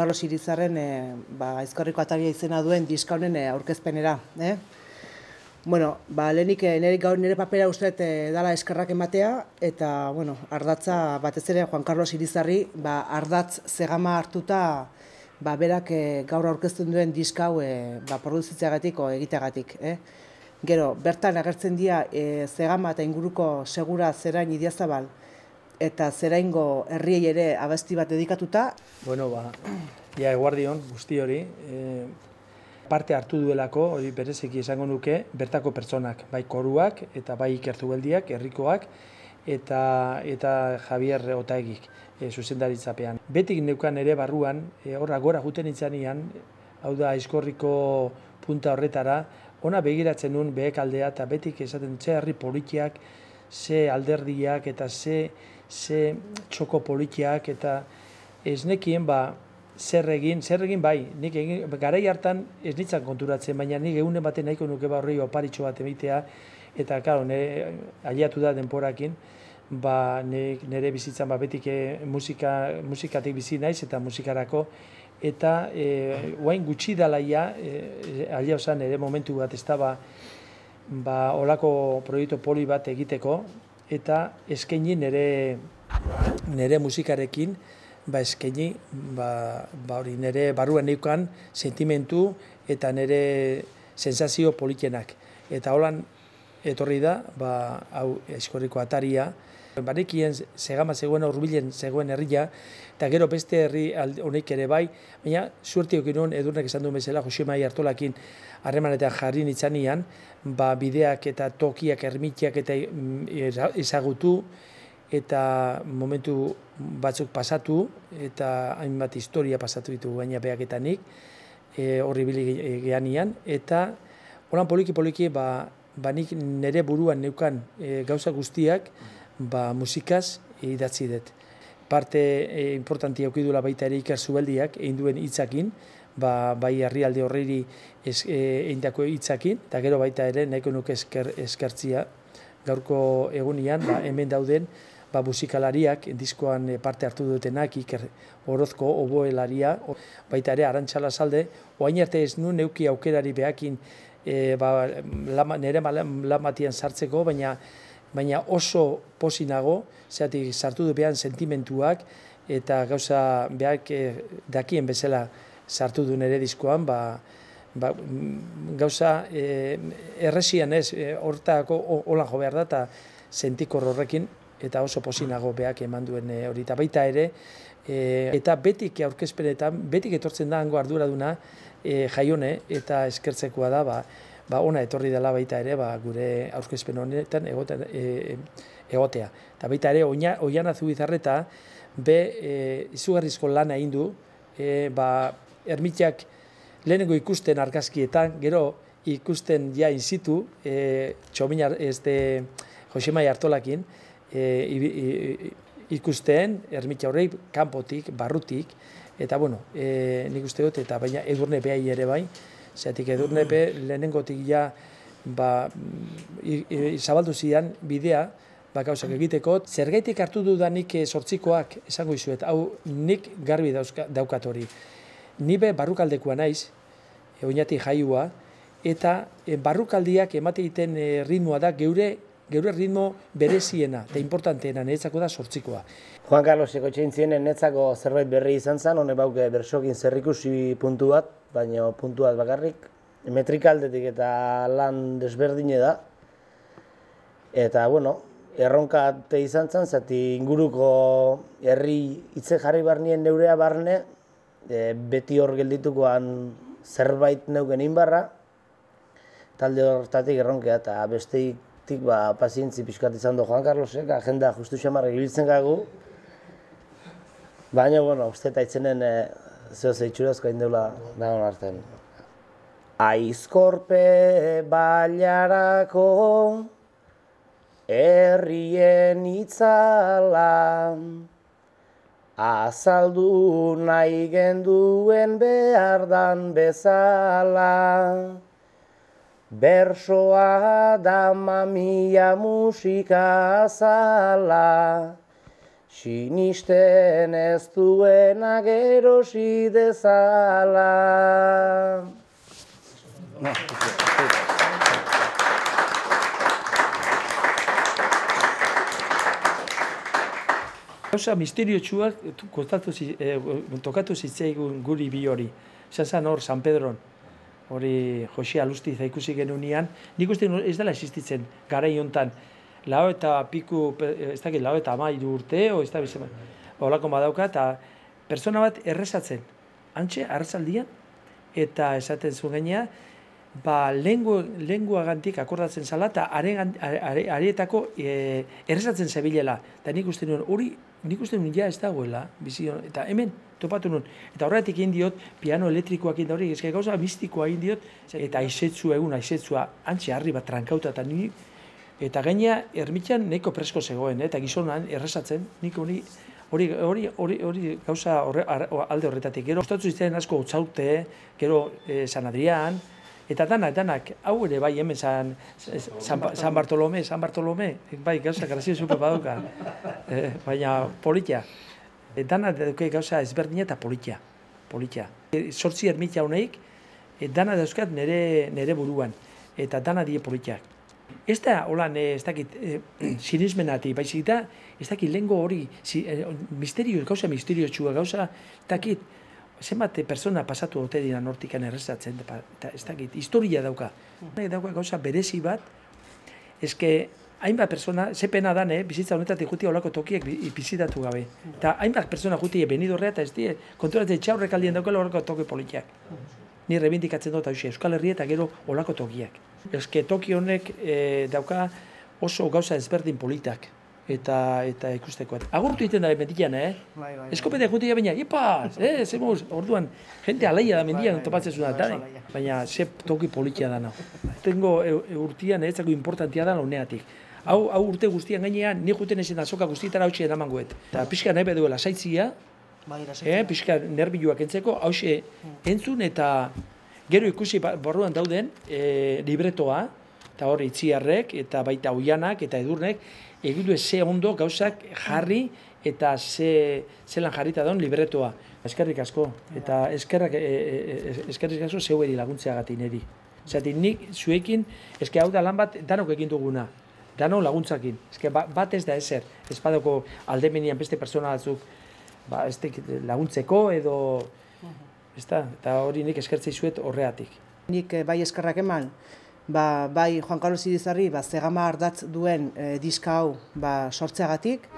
Carlos Irizarren Aizkorriko Ataria izena duen diska honen aurkezpenera. Bueno, lehenik nire papera uste dala eskerrak ematea, eta ardatza batez ere Juan Carlos Irizarri ardatz zegama hartuta berak gaur aurkezten duen diska hau produzitzeagatik o egiteagatik. Gero, bertan agertzen dira zegama eta inguruko Segura, Zerain, Idiazabal eta Zeraingo herriei ere abesti bat dedikatuta. Bueno, eguardion guzti hori, parte hartu duelako, hori bereziki esango nuke, bertako pertsonak, bai koruak eta bai ikertubeldiak, herrikoak, eta Javier Otaegik, zuzendaritzapean. Betik neukan ere barruan, horra gora juten itzanean, hau da Aizkorriko punta horretara, ona begiratzen nuen behekaldea eta betik esaten ze herri politiak, ze alderdiak eta ze txoko politiak eta ez nekien zer egin bai, nik garai hartan ez nintzen konturatzen, baina nik egunen baten nahiko nuke horri oparitxo bat emitea eta karo, aliatu da denporakin, nire bizitzan betik musikatik bizi naiz eta musikarako eta oain gutxi dalaia, alia osan ere momentu bat ez da olako proiektu poli bat egiteko eta eskaini nire musikarekin eskaini nire barruan neukan sentimentu eta nire sensazio polikenak. Eta holan etorri da, hau Aizkorriko Ataria, banekien zegama zegoen hurbilen zegoen herria, eta gero beste herri honek ere bai, baina suerti okin nuen Edurnek esan duen bezala, Josemai Artolakin harremanetan jarri nitzanian, bideak eta tokiak, ermitiak eta ezagutu, eta momentu batzuk pasatu, eta hainbat historia pasatu ditu gaina behaketanik, horri bili geanian, eta holan poliki-poliki, nik nire buruan neukan gauza guztiak, musikaz idatzi dut. Parte importantia aukidula baita ere Iker Zubeldiak egin duen hitzakin, bai herrialde horreri egindako hitzakin, eta gero baita ere nahiko nuke eskertzia gaurko egunian, hemen dauden musikalariak, diskoan parte hartu dutenak, Iker Orozko oboelaria, baita ere Arantxa Lassalde, oain arte ez nuen neuki aukerari behakin nire lan batian sartzeko, baina oso posi nago, zeatik sartu du behan sentimentuak, eta gauza behak dakien bezala sartu du nire diskoan, gauza erresian ez, horretako holan jo behar da, eta sentikor horrekin, eta oso posi nago behak eman duen hori. Eta baita ere, eta betik aurkezpenetan, betik etortzen da hango arduraduna Jaione, eta eskertzekoa da, ona etorri dela baita ere, gure aurkezpen honetan egotea. Eta baita ere, Oiana Zubizarreta, izugarrizko lana egin du, ermitiak lehenengo ikusten argazkietan, gero ikusten ja in situ, Josemai Artolakin, ikusten ermitia horrei kanpotik, barrutik, eta nik uste dut, eta baina Edurne behai ere bai, zeatik Edurne lehenengotik ja zabaldu zidan bidea, gauzak egiteko. Zergaitik hartu dudanik sortzikoak esango izuet, hau nik garbi daukat hori. Nibe barrukaldekoa naiz, oinatik jaiua, eta barrukaldiak emate egiten ritmoa da geure ritmo bereziena eta importanteena niretzako da sortzikoa. Juan Carlos Ekotxeintzien netzako zerbait berri izan zen, hone bauke bersokin zerrikusi puntu bat, baina puntu bat bakarrik, metrikaldetik eta lan desberdine da. Eta, erronkate izan zen, zati inguruko herri hitze jarri barnien neurea barne, beti hor gelditukoan zerbait neuken inbarra, talde hortatik erronkea eta besteik pazientzi pixkat izan du Juan Carlosek, agenda justu xamarrak ibiltzen gagu. Baina, uste eta itzenen zehoz eitxurazko hain deula dagoen artean. Aizkorpe bailarako herrien itzala azaldu nahi genduen behardan bezala. Bersoa da mamia musika azala, sinisten ez duenak erosi dezala. Gauza misteriotsuak tokatu zitzaigun guri bi hori. Zan hor, San Pedron, hori Jose Alustiza ikusi genunean, nik uste ez dela existitzen garai hontan. Lau eta piku, ez dakit, lau eta 13 urte, ez da bizema, holako badauka, eta pertsona bat errezatzen, antxe, arratzaldian, eta esaten zuen gainea, lenguagantik akordatzen zala, eta areetako errezatzen zebilela. Eta nik uste nuen, hori, nik uste nuen ja ez dagoela, eta hemen topatu nuen. Eta horretik egin diot, piano elektrikoak egin da hori, ezkai gauza mistikoa egin diot, eta aizetzua, antxe harri bat trankauta, eta gaina ermitxan nahiko presko zegoen, eta gizonan errezatzen, nik hori gauza alde horretatik. Gero, ostatzu izan asko Otzaute, gero San Adrián, eta danak, hau ere bai hemen San Bartolome, bai gauza grazio zupe baduka, baina politia. Danak duke gauza ezberdina eta politia. 8 ermitxa honeik, danak dauzkat nire buruan, eta danak die politiak. Ez da, holan, ez dakit, sinismenati, baizik da, ez dakit, lehengo hori, gauza misteriotxua, gauza, ez dakit, zenbat persona pasatu ote dira nortikan errezatzen, eta ez dakit, historia dauka. Dauka gauza berezi bat, ezke, hainbat persona, ze pena dan, bizitza honetatik jutia olako tokiek bizitatu gabe. Eta hainbat persona jutia benidorrea, eta ez die, konturatzen txaurrek aldien daukela olako toki politiak. Ni rebindikatzen dut Euskal Herria eta gero olako tokiak. Eske toki honek dauka oso gauza ezberdin politak eta ikusteko. Agurtu egiten da mendian, Eskopetea jutia baina, ipaz, zemuz, orduan, jente alaia da mendian topatzen zuen da, baina ze toki politia da nahu. Tengo urtian eretzako importantia da launeatik. Hau urte guztian gainean, ni juten ezin azoka guztietara hautsi edamangoet. Eta pixka nahi beduela saitzia, pixka nerbiluak entzeko, hause entzun eta gero ikusi barruan dauden libretoa, eta hor itziarrek, eta baita oianak, eta edurnek, egitu ze ondo gauzak jarri eta zelan jarrita daun libretoa. Eskerrik asko, eta eskerrik asko zeueri laguntzeagatik niri. Zatik nik zuekin, eske hau da lan bat danok egin duguna, danok laguntzakin. Eske bat ez da ezer, ez badako aldemenian beste persona batzuk laguntzeko edo, eta hori nik eskertzei zuet horreatik. Nik bai eskerrak eman, bai Juan Carlos Irizarri zegama ardatz duen diska hau sortzeagatik.